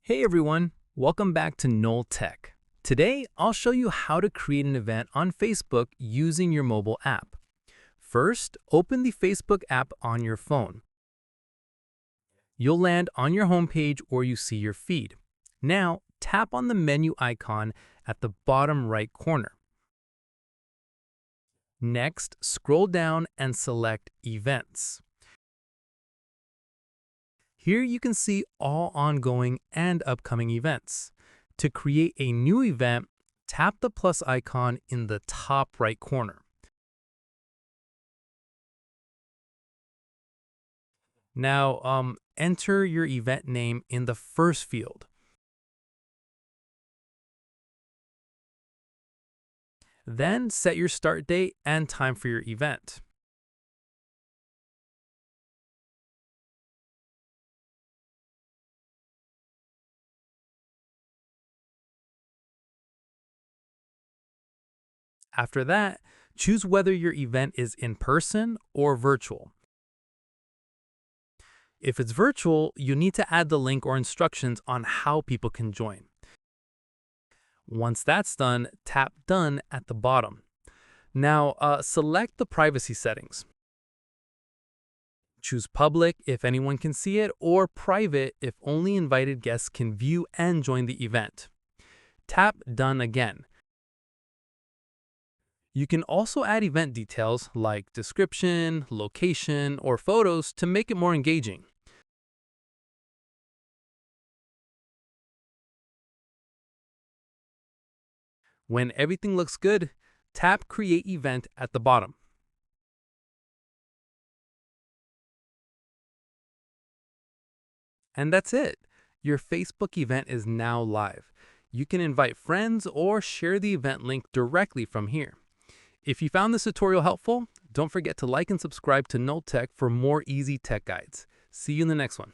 Hey everyone, welcome back to Knoll Tech. Today, I'll show you how to create an event on Facebook using your mobile app. First, open the Facebook app on your phone. You'll land on your homepage where you see your feed. Now, tap on the menu icon at the bottom right corner. Next, scroll down and select Events. Here you can see all ongoing and upcoming events. To create a new event, tap the plus icon in the top right corner. Now, enter your event name in the first field. Then set your start date and time for your event. After that, choose whether your event is in person or virtual. If it's virtual, you need to add the link or instructions on how people can join. Once that's done, tap Done at the bottom. Now, select the privacy settings. Choose Public if anyone can see it, or Private if only invited guests can view and join the event. Tap Done again. You can also add event details like description, location, or photos to make it more engaging. When everything looks good, tap Create Event at the bottom. And that's it. Your Facebook event is now live. You can invite friends or share the event link directly from here. If you found this tutorial helpful, don't forget to like and subscribe to Knoll Tech for more easy tech guides. See you in the next one.